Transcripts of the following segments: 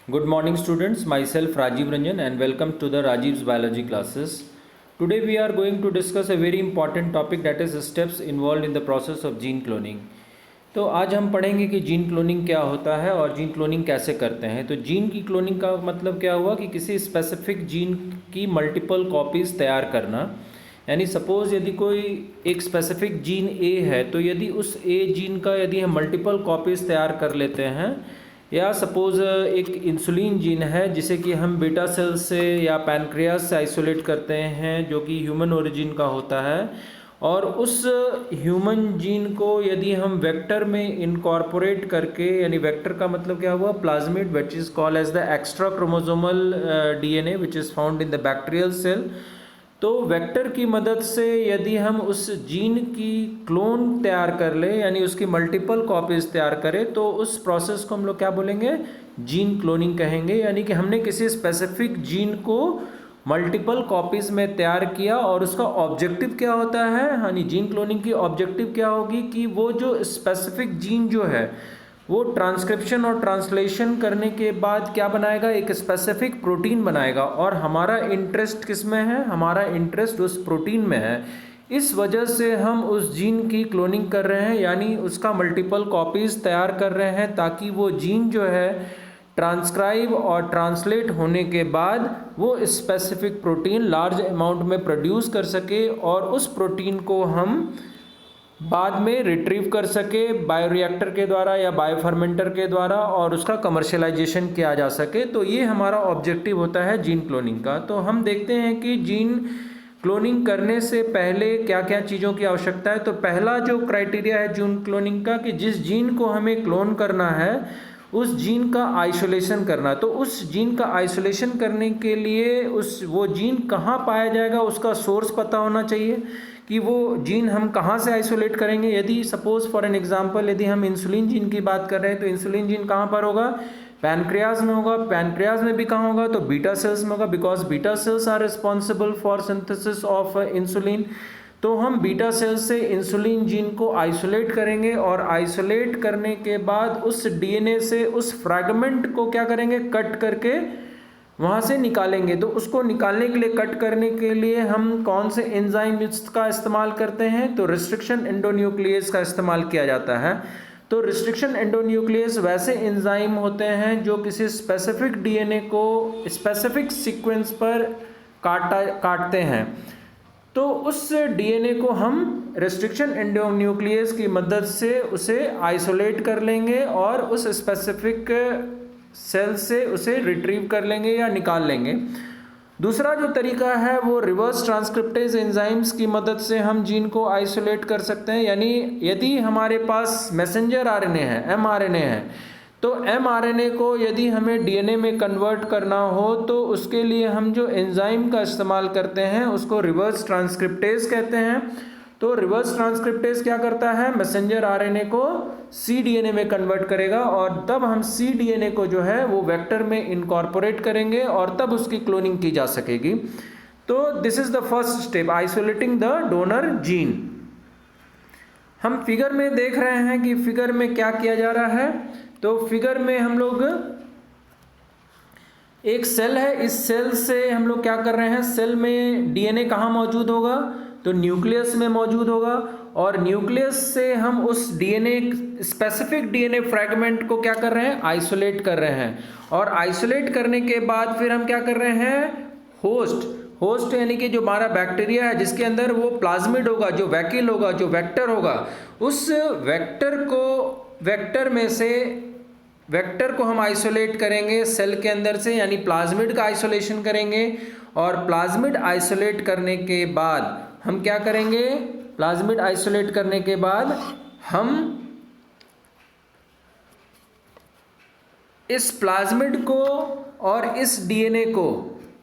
Good morning, students. Myself Rajiv Ranjan and welcome to the Rajiv's Biology classes. Today we are going to discuss a very important topic, that is steps involved in the process of gene cloning. तो आज हम पढ़ेंगे कि gene cloning क्या होता है और gene cloning कैसे करते हैं। तो जीन की क्लोनिंग का मतलब क्या हुआ कि किसी स्पेसिफिक जीन की मल्टीपल कॉपीज़ तैयार करना। यानी सपोज़ यदि कोई एक स्पेसिफिक जीन ए है, तो यदि उस ए जीन का यदि हम मल्टीपल कॉपीज़ तैयार कर लेते हैं, या सपोज़ एक इंसुलिन जीन है जिसे कि हम बीटा सेल्स से या पैनक्रियाज से आइसोलेट करते हैं, जो कि ह्यूमन ओरिजिन का होता है, और उस ह्यूमन जीन को यदि हम वेक्टर में इनकॉर्पोरेट करके, यानी वेक्टर का मतलब क्या हुआ, plasmid, which is called as the extrachromosomal DNA which is found in the bacterial cell. तो वेक्टर की मदद से यदि हम उस जीन की क्लोन तैयार कर ले, यानी उसकी मल्टीपल कॉपीज़ तैयार करें, तो उस प्रोसेस को हम लोग क्या बोलेंगे, जीन क्लोनिंग कहेंगे। यानी कि हमने किसी स्पेसिफिक जीन को मल्टीपल कॉपीज़ में तैयार किया और उसका ऑब्जेक्टिव क्या होता है, यानी जीन क्लोनिंग की ऑब्जेक्टिव क्या होगी कि वो जो स्पेसिफिक जीन जो है वो ट्रांसक्रिप्शन और ट्रांसलेशन करने के बाद क्या बनाएगा, एक स्पेसिफिक प्रोटीन बनाएगा। और हमारा इंटरेस्ट किस में है, हमारा इंटरेस्ट उस प्रोटीन में है। इस वजह से हम उस जीन की क्लोनिंग कर रहे हैं, यानी उसका मल्टीपल कॉपीज़ तैयार कर रहे हैं, ताकि वो जीन जो है ट्रांसक्राइब और ट्रांसलेट होने के बाद वो स्पेसिफिक प्रोटीन लार्ज अमाउंट में प्रोड्यूस कर सके और उस प्रोटीन को हम बाद में रिट्रीव कर सके बायोरिएक्टर के द्वारा या बायोफर्मेंटर के द्वारा, और उसका कमर्शियलाइजेशन किया जा सके। तो ये हमारा ऑब्जेक्टिव होता है जीन क्लोनिंग का। तो हम देखते हैं कि जीन क्लोनिंग करने से पहले क्या क्या चीज़ों की आवश्यकता है। तो पहला जो क्राइटेरिया है जीन क्लोनिंग का, कि जिस जीन को हमें क्लोन करना है उस जीन का आइसोलेशन करना। तो उस जीन का आइसोलेशन करने के लिए वो जीन कहाँ पाया जाएगा, उसका सोर्स पता होना चाहिए कि वो जीन हम कहाँ से आइसोलेट करेंगे। यदि सपोज फॉर एन एग्जांपल यदि हम इंसुलिन जीन की बात कर रहे हैं, तो इंसुलिन जीन कहाँ पर होगा, पैनक्रियाज में होगा। पैनक्रियाज में भी कहाँ होगा, तो बीटा सेल्स में होगा, because beta cells are responsible for synthesis of insulin. तो हम बीटा सेल्स से इंसुलिन जीन को आइसोलेट करेंगे और आइसोलेट करने के बाद उस डीएनए से उस फ्रैगमेंट को क्या करेंगे, कट करके वहाँ से निकालेंगे। तो उसको निकालने के लिए, कट करने के लिए हम कौन से एंजाइम का इस्तेमाल करते हैं, तो रिस्ट्रिक्शन एंडोन्यूक्लियस का इस्तेमाल किया जाता है। तो रिस्ट्रिक्शन एंडोन्यूक्लियस वैसे एंजाइम होते हैं जो किसी स्पेसिफिक डीएनए को स्पेसिफिक सीक्वेंस पर काटते हैं। तो उस डीएनए को हम रिस्ट्रिक्शन एंडोन्यूक्लियस की मदद से उसे आइसोलेट कर लेंगे और उस स्पेसिफिक सेल से उसे रिट्रीव कर लेंगे या निकाल लेंगे। दूसरा जो तरीका है वो रिवर्स ट्रांसक्रिप्टेज एंजाइम्स की मदद से हम जीन को आइसोलेट कर सकते हैं। यानी यदि हमारे पास मैसेंजर आरएनए है, एमआरएनए है, तो एमआरएनए को यदि हमें डीएनए में कन्वर्ट करना हो, तो उसके लिए हम जो एंजाइम का इस्तेमाल करते हैं उसको रिवर्स ट्रांसक्रिप्टेज कहते हैं। तो रिवर्स ट्रांसक्रिप्टेज क्या करता है, मैसेंजर आरएनए को cDNA में कन्वर्ट करेगा, और तब हम cDNA को जो है वो वेक्टर में इनकॉर्पोरेट करेंगे और तब उसकी क्लोनिंग की जा सकेगी। तो this is the first step, isolating the donor gene. हम फिगर में देख रहे हैं कि फिगर में क्या किया जा रहा है। तो फिगर में हम लोग एक सेल है, इस सेल से हम लोग क्या कर रहे हैं, सेल में डीएनए कहाँ मौजूद होगा, तो न्यूक्लियस में मौजूद होगा, और न्यूक्लियस से हम उस डीएनए स्पेसिफिक डीएनए फ्रैगमेंट को क्या कर रहे हैं, आइसोलेट कर रहे हैं। और आइसोलेट करने के बाद फिर हम क्या कर रहे हैं, होस्ट यानी कि जो हमारा बैक्टीरिया है जिसके अंदर वो प्लाज्मिड होगा, जो वैक्यूल होगा, जो वेक्टर होगा, उस वेक्टर को हम आइसोलेट करेंगे सेल के अंदर से, यानी प्लाज्मिड का आइसोलेशन करेंगे। और प्लाज्मिड आइसोलेट करने के बाद हम क्या करेंगे, प्लाज्मिड आइसोलेट करने के बाद हम इस प्लाज्मिड को और इस डीएनए को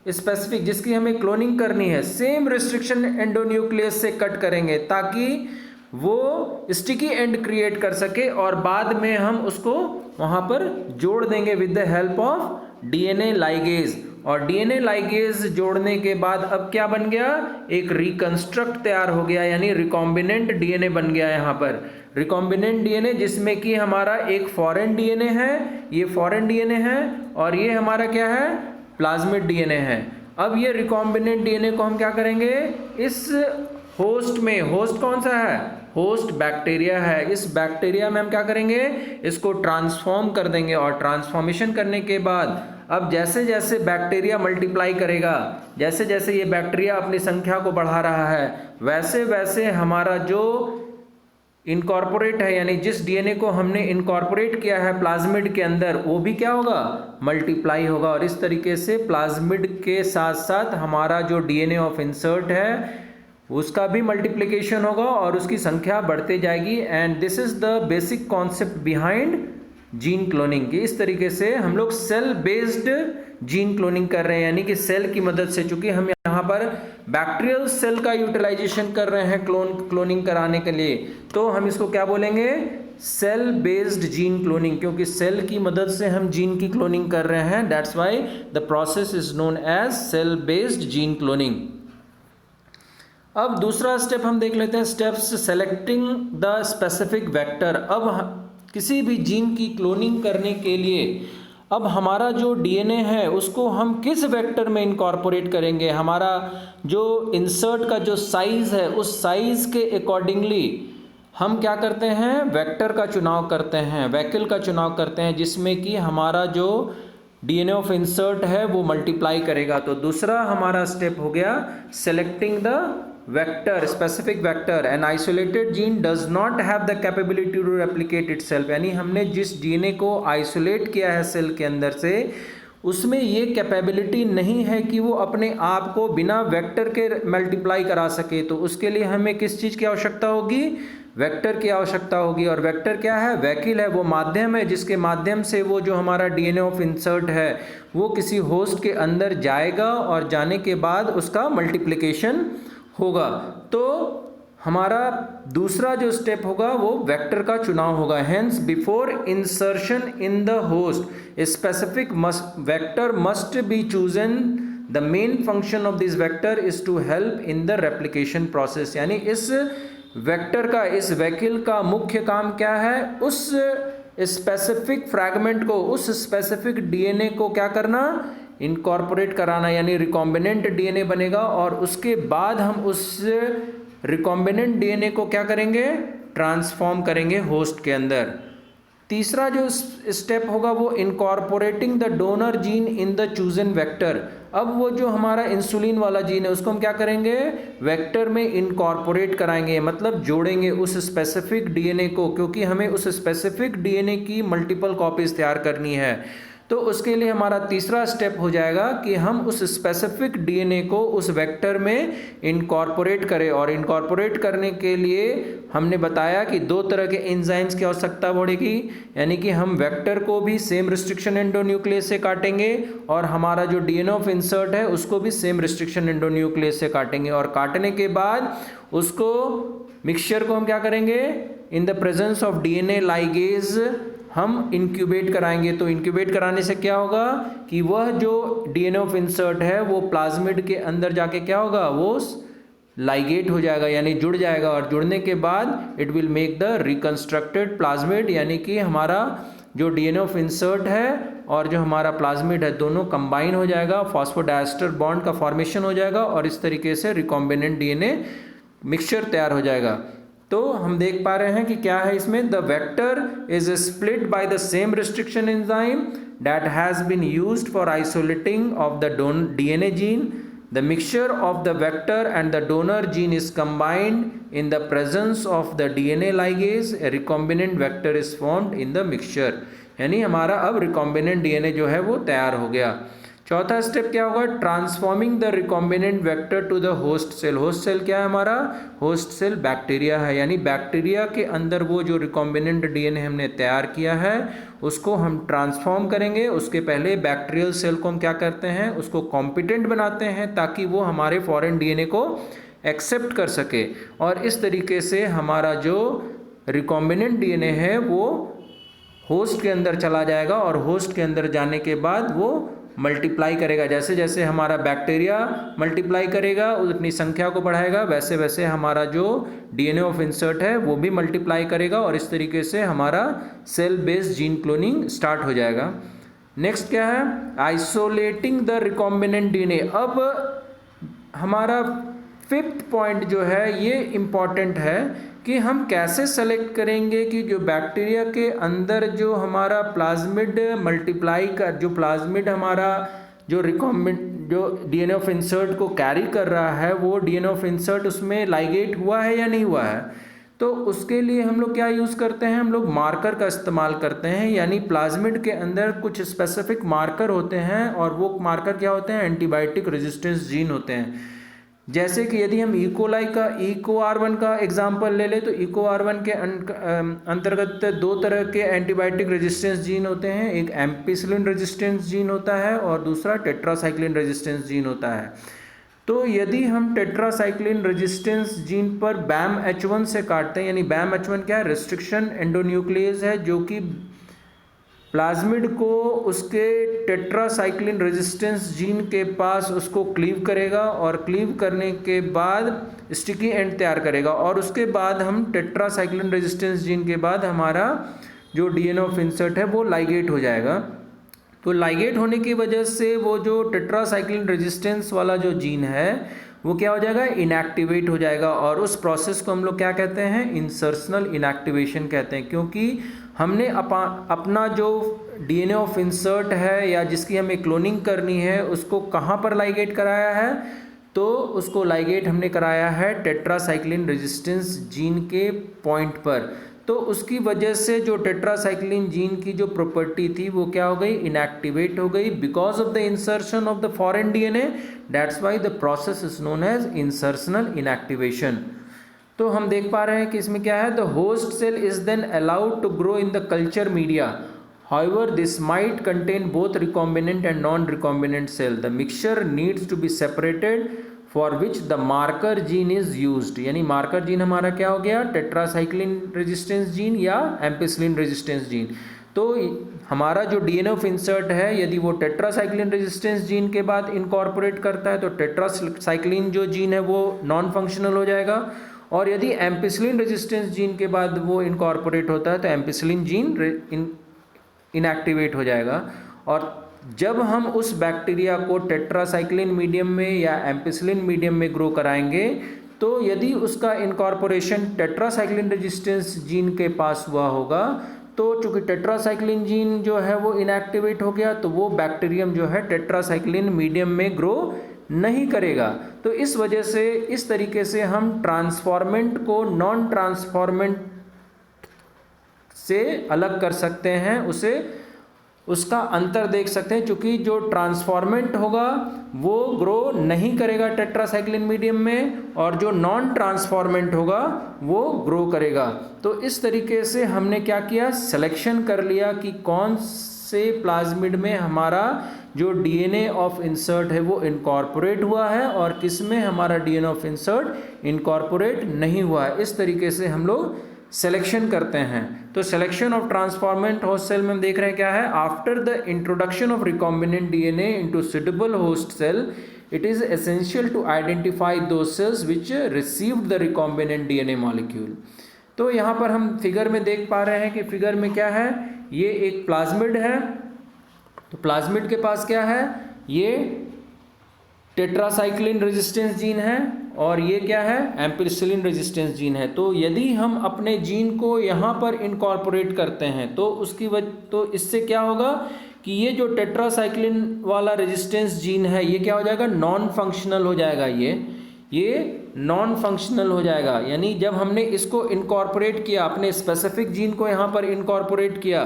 स्पेसिफिक जिसकी हमें क्लोनिंग करनी है, सेम रिस्ट्रिक्शन एंडोन्यूक्लियस से कट करेंगे, ताकि वो स्टिकी एंड क्रिएट कर सके, और बाद में हम उसको वहाँ पर जोड़ देंगे with the help of DNA ligase. और डीएनए लाइगेज जोड़ने के बाद अब क्या बन गया, एक रिकंस्ट्रक्ट तैयार हो गया, यानी रिकॉम्बिनेंट डीएनए बन गया। यहाँ पर रिकॉम्बिनेंट डीएनए जिसमें कि हमारा एक फॉरेन डीएनए है, ये फॉरेन डीएनए है, और ये हमारा क्या है, प्लाज्मिड डीएनए है। अब ये रिकॉम्बिनेंट डीएनए को हम क्या करेंगे, इस होस्ट में, होस्ट कौन सा है, होस्ट बैक्टीरिया है, इस बैक्टीरिया में हम क्या करेंगे, इसको ट्रांसफॉर्म कर देंगे, और ट्रांसफॉर्मेशन करने के बाद अब जैसे जैसे बैक्टीरिया मल्टीप्लाई करेगा, जैसे जैसे ये बैक्टीरिया अपनी संख्या को बढ़ा रहा है, वैसे वैसे हमारा जो इनकॉर्पोरेट है, यानी जिस डीएनए को हमने इनकॉर्पोरेट किया है प्लाज्मिड के अंदर, वो भी क्या होगा, मल्टीप्लाई होगा। और इस तरीके से प्लाज्मिड के साथ साथ हमारा जो डीएनए ऑफ इंसर्ट है उसका भी मल्टीप्लिकेशन होगा और उसकी संख्या बढ़ते जाएगी। And this is the basic concept behind gene cloning की। इस तरीके से हम लोग सेल बेस्ड जीन क्लोनिंग कर रहे हैं, यानी कि सेल की मदद से, चूंकि हम यहाँ पर बैक्टीरियल सेल का यूटिलाइजेशन कर रहे हैं क्लोनिंग कराने के लिए, तो हम इसको क्या बोलेंगे, सेल बेस्ड जीन क्लोनिंग, क्योंकि सेल की मदद से हम जीन की क्लोनिंग कर रहे हैं। That's why the process is known as cell based gene cloning. अब दूसरा स्टेप हम देख लेते हैं, steps selecting the specific vector. अब किसी भी जीन की क्लोनिंग करने के लिए अब हमारा जो डीएनए है उसको हम किस वेक्टर में इनकॉर्पोरेट करेंगे, हमारा जो इंसर्ट का जो साइज़ है उस साइज़ के अकॉर्डिंगली हम क्या करते हैं, वेक्टर का चुनाव करते हैं, वैक्यूल का चुनाव करते हैं, जिसमें कि हमारा जो डीएनए ऑफ इंसर्ट है वो मल्टीप्लाई करेगा। तो दूसरा हमारा स्टेप हो गया selecting the vector, specific vector. An isolated gene does not have the capability to replicate itself, यानी हमने जिस डीएनए को आइसोलेट किया है सेल के अंदर से, उसमें ये कैपेबिलिटी नहीं है कि वो अपने आप को बिना वेक्टर के मल्टीप्लाई करा सके। तो उसके लिए हमें किस चीज़ की आवश्यकता होगी, वेक्टर की आवश्यकता होगी। और वेक्टर क्या है, वैक्यूल है, वो माध्यम है जिसके माध्यम से वो जो हमारा डीएनए ऑफ इंसर्ट है वो किसी होस्ट के अंदर जाएगा और जाने के बाद उसका मल्टीप्लिकेशन होगा। तो हमारा दूसरा जो स्टेप होगा वो वेक्टर का चुनाव होगा। Hence before insertion in the host specific vector must be chosen. The main function of this vector is to help in the replication process, यानी इस वेक्टर का, इस वैक्यूल का मुख्य काम क्या है, उस स्पेसिफिक फ्रैगमेंट को, उस स्पेसिफिक डीएनए को क्या करना, इनकॉर्पोरेट कराना, यानी रिकॉम्बिनेंट डीएनए बनेगा। और उसके बाद हम उस रिकॉम्बिनेंट डीएनए को क्या करेंगे, ट्रांसफॉर्म करेंगे होस्ट के अंदर। तीसरा जो स्टेप होगा वो incorporating the donor gene in the chosen vector. अब वो जो हमारा इंसुलिन वाला जीन है उसको हम क्या करेंगे, वेक्टर में इनकॉर्पोरेट कराएंगे, मतलब जोड़ेंगे उस स्पेसिफिक डीएनए को, क्योंकि हमें उस स्पेसिफिक डीएनए की मल्टीपल कॉपीज तैयार करनी है। तो उसके लिए हमारा तीसरा स्टेप हो जाएगा कि हम उस स्पेसिफिक डीएनए को उस वेक्टर में इनकॉर्पोरेट करें। और इनकॉर्पोरेट करने के लिए हमने बताया कि दो तरह के एंजाइम्स की आवश्यकता पड़ेगी, यानी कि हम वेक्टर को भी सेम रिस्ट्रिक्शन एंडोन्यूक्लियस से काटेंगे और हमारा जो डीएनए ऑफ इंसर्ट है उसको भी सेम रिस्ट्रिक्शन एंडोन्यूक्लियस से काटेंगे। और काटने के बाद उसको मिक्सचर को हम क्या करेंगे, इन the presence of DNA ligase हम इंक्यूबेट कराएंगे। तो इंक्यूबेट कराने से क्या होगा कि वह जो डीएनए ऑफ इंसर्ट है वो प्लाज्मिड के अंदर जाके क्या होगा, वो लाइगेट हो जाएगा, यानी जुड़ जाएगा। और जुड़ने के बाद it will make the reconstructed plasmid, यानी कि हमारा जो डीएनए ऑफ इंसर्ट है और जो हमारा प्लाज्मिड है दोनों कंबाइन हो जाएगा, फॉस्फोडाइस्टर बॉन्ड का फॉर्मेशन हो जाएगा और इस तरीके से रिकॉम्बिनेंट डीएनए मिक्सचर तैयार हो जाएगा। तो हम देख पा रहे हैं कि क्या है इसमें, the vector is split by the same restriction enzyme that has been used for isolating of the DNA gene. The mixture of the vector and the donor gene is combined in the presence of the DNA ligase. A recombinant vector is formed in the mixture, यानी हमारा अब recombinant DNA जो है वो तैयार हो गया। चौथा स्टेप क्या होगा, transforming the recombinant vector to the host cell. Host cell क्या है हमारा, होस्ट सेल बैक्टीरिया है, यानी बैक्टीरिया के अंदर वो जो रिकॉम्बिनेंट डीएनए हमने तैयार किया है उसको हम ट्रांसफॉर्म करेंगे। उसके पहले बैक्टीरियल सेल को हम क्या करते हैं, उसको कॉम्पिटेंट बनाते हैं ताकि वो हमारे फॉरेन डीएनए को एक्सेप्ट कर सके। और इस तरीके से हमारा जो रिकॉम्बिनेंट डीएनए है वो होस्ट के अंदर चला जाएगा और होस्ट के अंदर जाने के बाद वो मल्टीप्लाई करेगा। जैसे जैसे हमारा बैक्टीरिया मल्टीप्लाई करेगा, उतनी संख्या को बढ़ाएगा, वैसे वैसे हमारा जो डीएनए ऑफ इंसर्ट है वो भी मल्टीप्लाई करेगा और इस तरीके से हमारा cell based gene cloning start हो जाएगा। नेक्स्ट क्या है, आइसोलेटिंग द रिकॉम्बिनेंट डीएनए। अब हमारा फिफ्थ पॉइंट जो है ये इम्पॉर्टेंट है कि हम कैसे सेलेक्ट करेंगे कि जो बैक्टीरिया के अंदर जो हमारा प्लाज्मिड मल्टीप्लाई का जो प्लाज्मिड हमारा जो डीएनए ऑफ इंसर्ट को कैरी कर रहा है वो डीएनए ऑफ इंसर्ट उसमें लाइगेट हुआ है या नहीं हुआ है। तो उसके लिए हम लोग क्या यूज़ करते हैं, हम लोग मार्कर का इस्तेमाल करते हैं, यानी प्लाज्मिड के अंदर कुछ स्पेसिफिक मार्कर होते हैं और वो मार्कर क्या होते हैं, एंटीबायोटिक रेजिस्टेंस जीन होते हैं। जैसे कि यदि हम इकोलाई का EcoR1 का एग्जाम्पल ले लें तो EcoR1 के अंतर्गत दो तरह के एंटीबायोटिक रेजिस्टेंस जीन होते हैं, एक एम्पिसिलिन रेजिस्टेंस जीन होता है और दूसरा टेट्रासाइक्लिन रेजिस्टेंस जीन होता है। तो यदि हम टेट्रासाइक्लिन रेजिस्टेंस जीन पर BAMH1 से काटते हैं, यानी BAMH1 क्या है, रिस्ट्रिक्शन एंडोन्यूक्लियस है जो कि प्लाज्मिड को उसके टेट्रासाइक्लिन रेजिस्टेंस जीन के पास उसको क्लीव करेगा और क्लीव करने के बाद स्टिकी एंड तैयार करेगा और उसके बाद हम टेट्रासाइक्लिन रेजिस्टेंस जीन के बाद हमारा जो डीएनए ऑफ इंसर्ट है वो लाइगेट हो जाएगा। तो लाइगेट होने की वजह से वो जो टेट्रासाइक्लिन रेजिस्टेंस वाला जो जीन है वो क्या हो जाएगा, इनएक्टिवेट हो जाएगा और उस प्रोसेस को हम लोग क्या कहते हैं, इंसर्शनल इनएक्टिवेशन कहते हैं। क्योंकि हमने अपना जो डीएनए ऑफ इंसर्ट है या जिसकी हमें क्लोनिंग करनी है उसको कहाँ पर लाइगेट कराया है, तो उसको लाइगेट हमने कराया है टेट्रासाइक्लिन रेजिस्टेंस जीन के पॉइंट पर। तो उसकी वजह से जो टेट्रासाइक्लिन जीन की जो प्रॉपर्टी थी वो क्या हो गई, इनएक्टिवेट हो गई because of the insertion of the foreign DNA. That's why the process is known as insertional inactivation. तो हम देख पा रहे हैं कि इसमें क्या है, the host cell is then allowed to grow in the culture media, however this might contain both recombinant and non-recombinant cell. The mixture needs to be separated for which the marker gene is used। यानी marker gene हमारा क्या हो गया, tetracycline resistance gene या ampicillin resistance gene. तो हमारा जो DNA of insert है यदि वो टेट्रासाइक्लिन रेजिस्टेंस जीन के बाद इनकॉर्पोरेट करता है तो टेट्रासाइक्लिन जो जीन है वो नॉन फंक्शनल हो जाएगा और यदि एम्पिसिलिन रेजिस्टेंस जीन के बाद वो इनकॉर्पोरेट होता है तो एम्पिसिलिन जीन इनएक्टिवेट हो जाएगा। और जब हम उस बैक्टीरिया को टेट्रासाइक्लिन मीडियम में या एम्पिसिलिन मीडियम में ग्रो कराएंगे तो यदि उसका इनकॉर्पोरेशन टेट्रासाइक्लिन रेजिस्टेंस जीन के पास हुआ होगा तो चूंकि टेट्रासाइक्लिन जीन जो है वो इनएक्टिवेट हो गया तो वो बैक्टीरियम जो है टेट्रासाइक्लिन मीडियम में ग्रो नहीं करेगा। तो इस वजह से इस तरीके से हम ट्रांसफॉर्मेंट को नॉन ट्रांसफॉर्मेंट से अलग कर सकते हैं, उसे उसका अंतर देख सकते हैं। क्योंकि जो ट्रांसफॉर्मेंट होगा वो ग्रो नहीं करेगा टेट्रासाइक्लिन मीडियम में और जो नॉन ट्रांसफॉर्मेंट होगा वो ग्रो करेगा। तो इस तरीके से हमने क्या किया, सिलेक्शन कर लिया कि कौन से प्लाज्मिड में हमारा जो डीएनए ऑफ इंसर्ट है वो इनकॉर्पोरेट हुआ है और किस में हमारा डीएनए ऑफ इंसर्ट इनकॉर्पोरेट नहीं हुआ है। इस तरीके से हम लोग सिलेक्शन करते हैं। तो selection of transformant host cell में हम देख रहे हैं क्या है, after the introduction of recombinant DNA into suitable host cell it is essential to identify those cells which received the recombinant DNA molecule. तो यहाँ पर हम फिगर में देख पा रहे हैं कि फिगर में क्या है, ये एक प्लाज्मिड है। तो प्लाज्मिड के पास क्या है, ये टेट्रासाइक्लिन रेजिस्टेंस जीन है और ये क्या है, एम्पिसिलिन रेजिस्टेंस जीन है। तो यदि हम अपने जीन को यहाँ पर इनकॉर्पोरेट करते हैं तो उसकी वजह तो इससे क्या होगा कि ये जो टेट्रासाइक्लिन वाला रेजिस्टेंस जीन है ये क्या हो जाएगा, नॉन फंक्शनल हो जाएगा। ये नॉन फंक्शनल हो जाएगा। यानी जब हमने इसको इनकॉर्पोरेट किया, अपने स्पेसिफिक जीन को यहाँ पर इनकॉर्पोरेट किया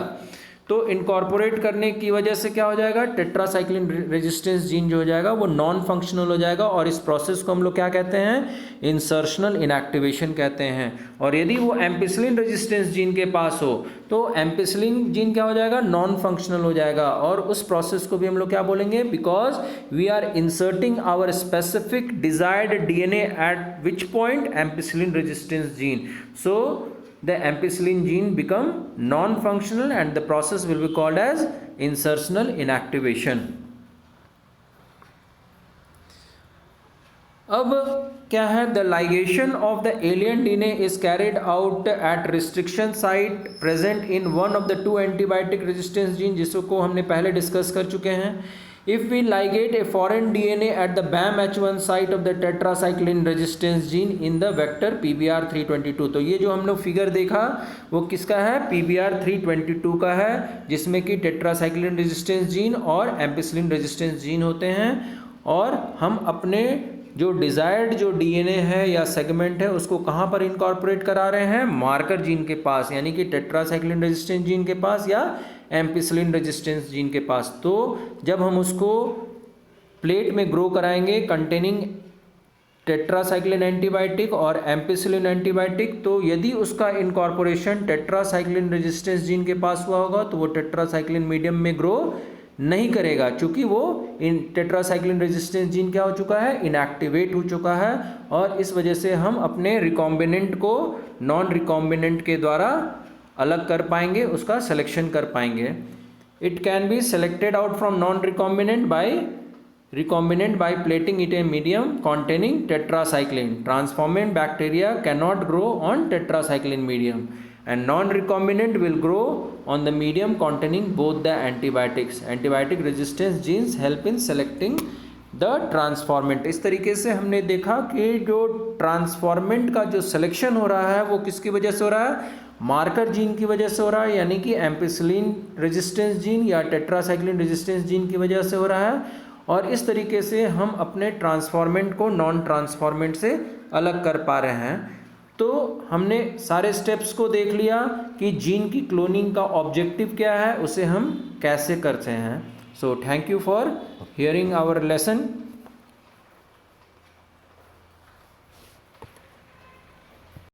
तो इनकॉर्पोरेट करने की वजह से क्या हो जाएगा, टेट्रासाइक्लिन रेजिस्टेंस जीन जो हो जाएगा वो नॉन फंक्शनल हो जाएगा और इस प्रोसेस को हम लोग क्या कहते हैं, इंसर्शनल इनएक्टिवेशन कहते हैं। और यदि वो एम्पिसिलिन रेजिस्टेंस जीन के पास हो तो एम्पिसिलिन जीन क्या हो जाएगा, नॉन फंक्शनल हो जाएगा और उस प्रोसेस को भी हम लोग क्या बोलेंगे, because we are inserting our specific desired DNA at which point, ampicillin resistance gene. So the ampicillin gene become non-functional and the process will be called as insertional inactivation। अब क्या है, the ligation of the alien DNA is carried out at restriction site present in one of the two antibiotic resistance gene, जिसको हमने पहले discuss कर चुके हैं. If we ligate a foreign DNA at the BAM-H1 site of the tetracycline resistance gene in the vector PBR322. तो ये जो हम लोग फिगर देखा वो किसका है, PBR322 का है, जिसमें कि टेट्रासाइक्लिन रेजिस्टेंस जीन और एम्पिसिलिन रेजिस्टेंस जीन होते हैं. और हम अपने जो डिज़ायर्ड जो डीएनए है या सेगमेंट है उसको कहाँ पर इनकॉर्पोरेट करा रहे हैं, मार्कर जीन के पास, यानी कि टेट्रासाइक्लिन रेजिस्टेंस जीन के पास या एम्पिसिलिन रेजिस्टेंस जीन के पास. तो जब हम उसको प्लेट में ग्रो कराएंगे कंटेनिंग टेट्रासाइक्लिन एंटीबायोटिक और एम्पिसिलिन एंटीबायोटिक, तो यदि उसका इनकॉर्पोरेशन टेट्रासाइक्लिन रेजिस्टेंस जीन के पास हुआ होगा तो वो टेट्रासाइक्लिन मीडियम में ग्रो नहीं करेगा, क्योंकि वो इन टेट्रासाइक्लिन रेजिस्टेंस जीन क्या हो चुका है, इनएक्टिवेट हो चुका है. और इस वजह से हम अपने रिकॉम्बिनेंट को नॉन रिकॉम्बिनेंट के द्वारा अलग कर पाएंगे, उसका सिलेक्शन कर पाएंगे. It can be selected out from non recombinant by plating it a medium containing tetracycline. Transformant bacteria can not grow on tetracycline medium and non-recombinant will grow on the medium containing both the antibiotics. Antibiotic resistance genes help in selecting the transformant. इस तरीके से हमने देखा कि जो transformant का जो selection हो रहा है वो किसकी वजह से हो रहा है, मार्कर जीन की वजह से हो रहा है, यानी कि एम्पिसिलिन रेजिस्टेंस जीन या टेट्रासाइक्लिन रेजिस्टेंस जीन की वजह से हो रहा है. और इस तरीके से हम अपने ट्रांसफॉर्मेंट को नॉन ट्रांसफॉर्मेंट से अलग कर पा रहे हैं. तो हमने सारे स्टेप्स को देख लिया कि जीन की क्लोनिंग का ऑब्जेक्टिव क्या है, उसे हम कैसे करते हैं. So thank you for hearing our lesson.